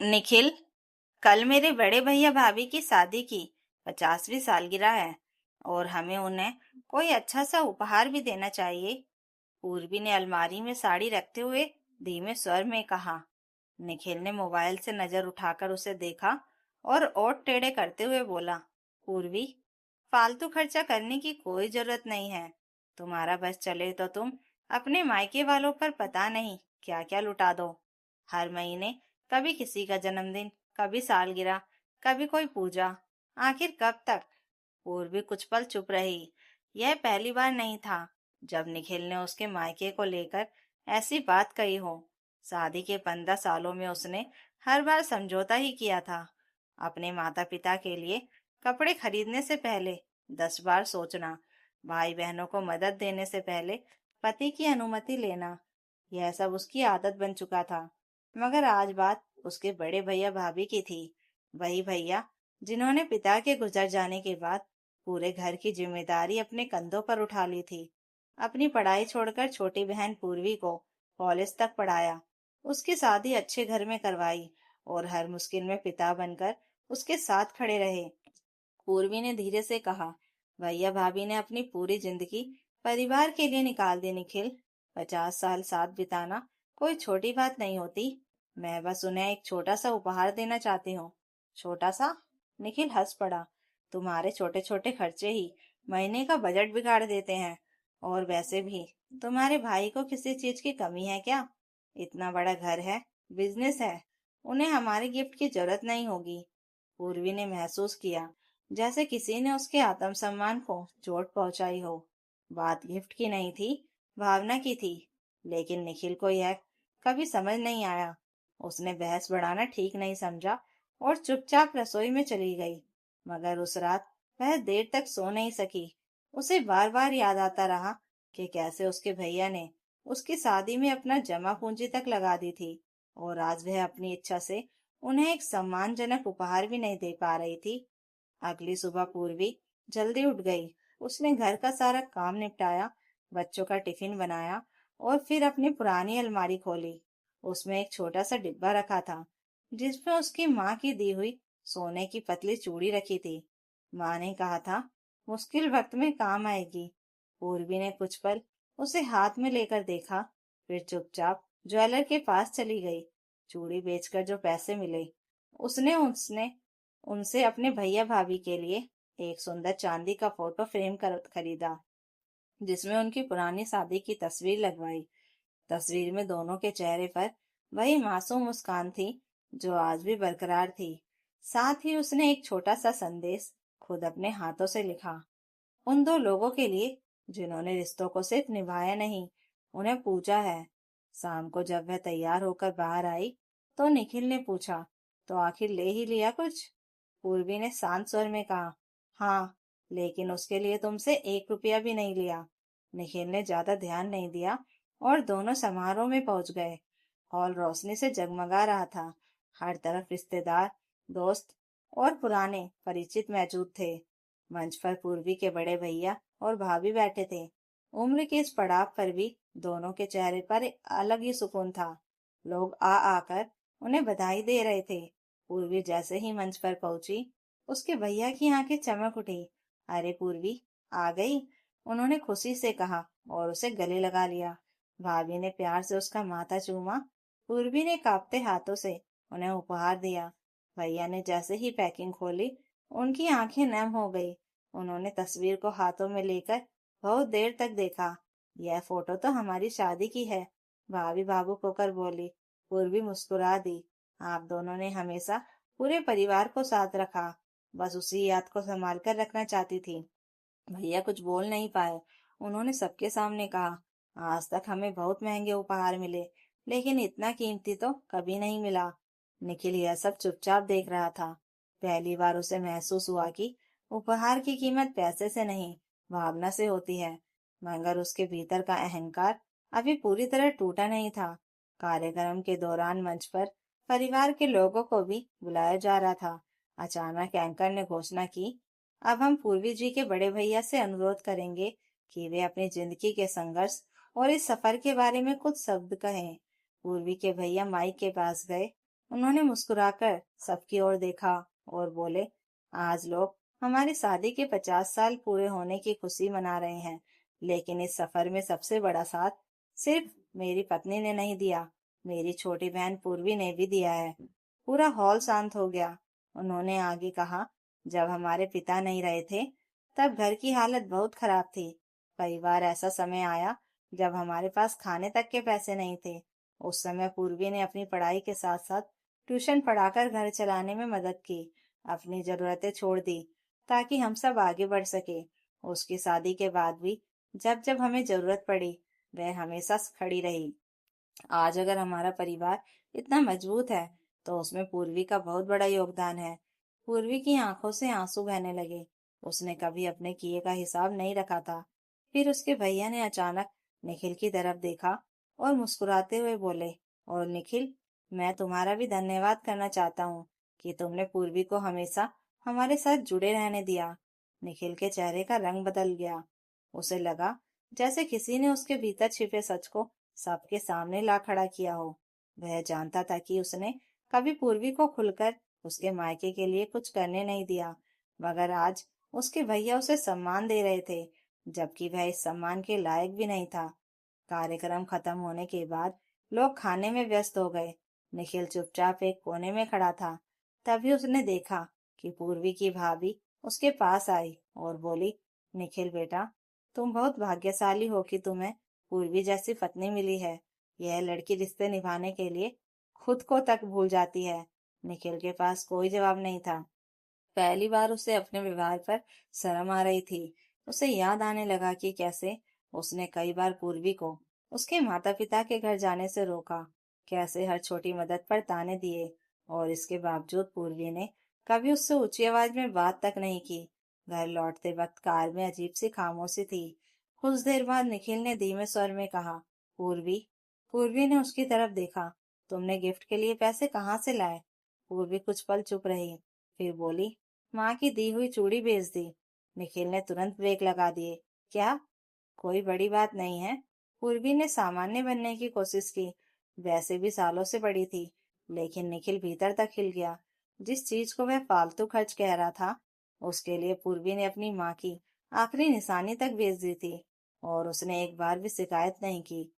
निखिल, कल मेरे बड़े भैया भाभी की शादी की 50वीं सालगिरह है और हमें उन्हें कोई अच्छा सा उपहार भी देना चाहिए। पूर्वी ने अलमारी में साड़ी रखते हुए धीमे स्वर में कहा। निखिल ने मोबाइल से नजर उठाकर उसे देखा और ओठ टेढ़े करते हुए बोला, पूर्वी, फालतू खर्चा करने की कोई जरूरत नहीं है। तुम्हारा बस चले तो तुम अपने मायके वालों पर पता नहीं क्या क्या लुटा दो। हर महीने कभी किसी का जन्मदिन, कभी सालगिरह, कभी कोई पूजा। आखिर कब तक? पूर्वी कुछ पल चुप रही। यह पहली बार नहीं था जब निखिल ने उसके मायके को लेकर ऐसी बात कही हो। शादी के 15 सालों में उसने हर बार समझौता ही किया था। अपने माता पिता के लिए कपड़े खरीदने से पहले 10 बार सोचना, भाई बहनों को मदद देने से पहले पति की अनुमति लेना, यह सब उसकी आदत बन चुका था। मगर आज बात उसके बड़े भैया भाभी की थी। वही भैया जिन्होंने पिता के गुजर जाने के बाद पूरे घर की जिम्मेदारी अपने कंधों पर उठा ली थी। अपनी पढ़ाई छोड़कर छोटी बहन पूर्वी को कॉलेज तक पढ़ाया, उसकी शादी अच्छे घर में करवाई और हर मुश्किल में पिता बनकर उसके साथ खड़े रहे। पूर्वी ने धीरे से कहा, भैया भाभी ने अपनी पूरी जिंदगी परिवार के लिए निकाल दी निखिल। 50 साल साथ बिताना कोई छोटी बात नहीं होती। मैं बस उन्हें एक छोटा सा उपहार देना चाहती हूँ। छोटा सा? निखिल हंस पड़ा। तुम्हारे छोटे छोटे खर्चे ही महीने का बजट बिगाड़ देते हैं। और वैसे भी तुम्हारे भाई को किसी चीज की कमी है क्या? इतना बड़ा घर है, बिजनेस है, उन्हें हमारे गिफ्ट की जरूरत नहीं होगी। पूर्वी ने महसूस किया जैसे किसी ने उसके आत्मसम्मान को चोट पहुंचाई हो। बात गिफ्ट की नहीं थी, भावना की थी। लेकिन निखिल को यह कभी समझ नहीं आया। उसने बहस बढ़ाना ठीक नहीं समझा और चुपचाप रसोई में चली गई। मगर उस रात वह देर तक सो नहीं सकी। उसे बार बार याद आता रहा कि कैसे उसके भैया ने उसकी शादी में अपना जमा पूंजी तक लगा दी थी और आज वह अपनी इच्छा से उन्हें एक सम्मानजनक उपहार भी नहीं दे पा रही थी। अगली सुबह पूर्वी जल्दी उठ गई। उसने घर का सारा काम निपटाया, बच्चों का टिफिन बनाया और फिर अपनी पुरानी अलमारी खोली। उसमें एक छोटा सा डिब्बा रखा था जिसमें उसकी माँ की दी हुई सोने की पतली चूड़ी रखी थी। माँ ने कहा था, मुश्किल वक्त में काम आएगी। पूर्वी ने कुछ पल उसे हाथ में लेकर देखा, फिर चुपचाप ज्वेलर के पास चली गई। चूड़ी बेचकर जो पैसे मिले उसने उसने उनसे अपने भैया भाभी के लिए एक सुंदर चांदी का फोटो फ्रेम कर खरीदा जिसमें उनकी पुरानी शादी की तस्वीर लगवाई। तस्वीर में दोनों के चेहरे पर वही मासूम मुस्कान थी जो आज भी बरकरार थी। साथ ही उसने एक छोटा सा संदेश खुद अपने हाथों से लिखा, उन दो लोगों के लिए जिन्होंने रिश्तों को सिर्फ निभाया नहीं, उन्हें पूजा है। शाम को जब वह तैयार होकर बाहर आई तो निखिल ने पूछा, तो आखिर ले ही लिया कुछ? पूर्वी ने शांत स्वर में कहा, हाँ, लेकिन उसके लिए तुमसे 1 रुपया भी नहीं लिया। निखिल ने ज्यादा ध्यान नहीं दिया और दोनों समारोह में पहुंच गए। हॉल रोशनी से जगमगा रहा था। हर तरफ रिश्तेदार, दोस्त और पुराने परिचित मौजूद थे। मंच पर पूर्वी के बड़े भैया और भाभी बैठे थे। उम्र के इस पड़ाव पर भी दोनों के चेहरे पर एक अलग ही सुकून था। लोग आ आकर उन्हें बधाई दे रहे थे। पूर्वी जैसे ही मंच पर पहुंची, उसके भैया की आंखें चमक उठी। अरे पूर्वी, आ गई, उन्होंने खुशी से कहा और उसे गले लगा लिया। भाभी ने प्यार से उसका माथा चूमा। पूर्वी ने कांपते हाथों से उन्हें उपहार दिया। भैया ने जैसे ही पैकिंग खोली, उनकी आंखें नम हो गई। उन्होंने तस्वीर को हाथों में लेकर बहुत देर तक देखा। यह फोटो तो हमारी शादी की है, भाभी भावुक होकर बोली। पूर्वी मुस्कुरा दी। आप दोनों ने हमेशा पूरे परिवार को साथ रखा, बस उसी याद को संभाल कर रखना चाहती थी। भैया कुछ बोल नहीं पाए। उन्होंने सबके सामने कहा, आज तक हमें बहुत महंगे उपहार मिले, लेकिन इतना कीमती तो कभी नहीं मिला। निखिल यह सब चुपचाप देख रहा था। पहली बार उसे महसूस हुआ कि उपहार की कीमत पैसे से नहीं, भावना से होती है। मगर उसके भीतर का अहंकार अभी पूरी तरह टूटा नहीं था। कार्यक्रम के दौरान मंच पर परिवार के लोगों को भी बुलाया जा रहा था। अचानक एंकर ने घोषणा की, अब हम पूर्वी जी के बड़े भैया से अनुरोध करेंगे कि वे अपनी जिंदगी के संघर्ष और इस सफर के बारे में कुछ शब्द कहें। पूर्वी के भैया माइक के पास गए। उन्होंने मुस्कुराकर सबकी ओर देखा और बोले, आज लोग हमारी शादी के 50 साल पूरे होने की खुशी मना रहे हैं, लेकिन इस सफर में सबसे बड़ा साथ सिर्फ मेरी पत्नी ने नहीं दिया, मेरी छोटी बहन पूर्वी ने भी दिया है। पूरा हॉल शांत हो गया। उन्होंने आगे कहा, जब हमारे पिता नहीं रहे थे, तब घर की हालत बहुत खराब थी। कई बार ऐसा समय आया जब हमारे पास खाने तक के पैसे नहीं थे। उस समय पूर्वी ने अपनी पढ़ाई के साथ साथ ट्यूशन पढ़ाकर घर चलाने में मदद की, अपनी जरूरतें छोड़ दी ताकि हम सब आगे बढ़ सके। उसकी शादी के बाद भी जब जब हमें जरूरत पड़ी, वह हमेशा खड़ी रही। आज अगर हमारा परिवार इतना मजबूत है, तो उसमें पूर्वी का बहुत बड़ा योगदान है। पूर्वी की आंखों से आंसू बहने लगे। उसने कभी अपने किए का हिसाब नहीं रखा था। फिर उसके भैया ने अचानक निखिल की तरफ देखा और मुस्कुराते हुए बोले, और निखिल, मैं तुम्हारा भी धन्यवाद करना चाहता हूँ कि तुमने पूर्वी को हमेशा हमारे साथ जुड़े रहने दिया। निखिल के चेहरे का रंग बदल गया। उसे लगा जैसे किसी ने उसके भीतर छिपे सच को सबके सामने ला खड़ा किया हो। वह जानता था कि उसने कभी पूर्वी को खुलकर उसके मायके के लिए कुछ करने नहीं दिया, मगर आज उसके भैया उसे सम्मान दे रहे थे, जबकि वह इस सम्मान के लायक भी नहीं था। कार्यक्रम खत्म होने के बाद लोग खाने में व्यस्त हो गए। निखिल चुपचाप एक कोने में खड़ा था। तभी उसने देखा कि पूर्वी की भाभी उसके पास आई और बोली, निखिल बेटा, तुम बहुत भाग्यशाली हो कि तुम्हें पूर्वी जैसी पत्नी मिली है। यह लड़की रिश्ते निभाने के लिए खुद को तक भूल जाती है। निखिल के पास कोई जवाब नहीं था। पहली बार उसे अपने व्यवहार पर शर्म आ रही थी। उसे याद आने लगा कि कैसे उसने कई बार पूर्वी को उसके माता पिता के घर जाने से रोका, कैसे हर छोटी मदद पर ताने दिए, और इसके बावजूद पूर्वी ने कभी उससे ऊंची आवाज में बात तक नहीं की। घर लौटते वक्त कार में अजीब सी खामोशी थी। कुछ देर बाद निखिल ने धीमे स्वर में कहा, पूर्वी। पूर्वी ने उसकी तरफ देखा, तुमने गिफ्ट के लिए पैसे कहाँ से लाए? पूर्वी कुछ पल चुप रही, फिर बोली, माँ की दी हुई चूड़ी बेच दी। निखिल ने तुरंत ब्रेक लगा दिए। क्या? कोई बड़ी बात नहीं है। पूर्वी ने सामान्य बनने की कोशिश की। वैसे भी सालों से बड़ी थी, लेकिन निखिल भीतर तक हिल गया। जिस चीज को वह फालतू खर्च कह रहा था, उसके लिए पूर्वी ने अपनी माँ की आखिरी निशानी तक बेच दी थी, और उसने एक बार भी शिकायत नहीं की।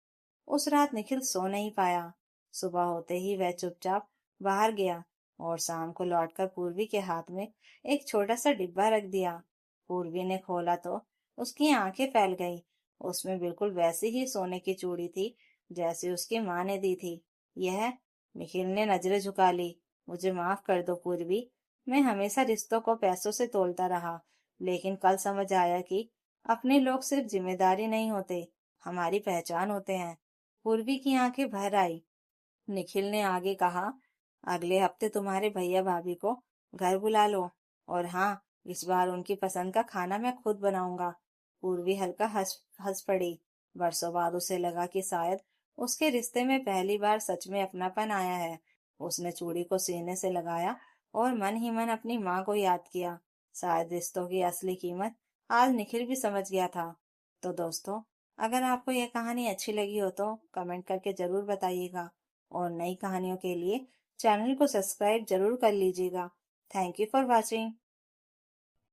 उस रात निखिल सो नहीं पाया। सुबह होते ही वह चुपचाप बाहर गया और शाम को लौटकर पूर्वी के हाथ में एक छोटा सा डिब्बा रख दिया। पूर्वी ने खोला तो उसकी आंखें फैल गई। उसमें बिल्कुल वैसी ही सोने की चूड़ी थी जैसी उसकी माँ ने दी थी। यह? निखिल ने नजरें झुका ली। मुझे माफ कर दो पूर्वी, मैं हमेशा रिश्तों को पैसों से तोलता रहा, लेकिन कल समझ आया कि अपने लोग सिर्फ जिम्मेदारी नहीं होते, हमारी पहचान होते हैं। पूर्वी की आंखें भर आई। निखिल ने आगे कहा, अगले हफ्ते तुम्हारे भैया भाभी को घर बुला लो, और हाँ, इस बार उनकी पसंद का खाना मैं खुद बनाऊंगा। पूर्वी हल्का हंस हंस पड़ी। बरसों बाद उसे लगा कि शायद उसके रिश्ते में पहली बार सच में अपनापन आया है। उसने चूड़ी को सीने से लगाया और मन ही मन अपनी माँ को याद किया। शायद रिश्तों की असली कीमत आज निखिल भी समझ गया था। तो दोस्तों, अगर आपको यह कहानी अच्छी लगी हो तो कमेंट करके जरूर बताइएगा, और नई कहानियों के लिए चैनल को सब्सक्राइब जरूर कर लीजिएगा। Thank you for watching.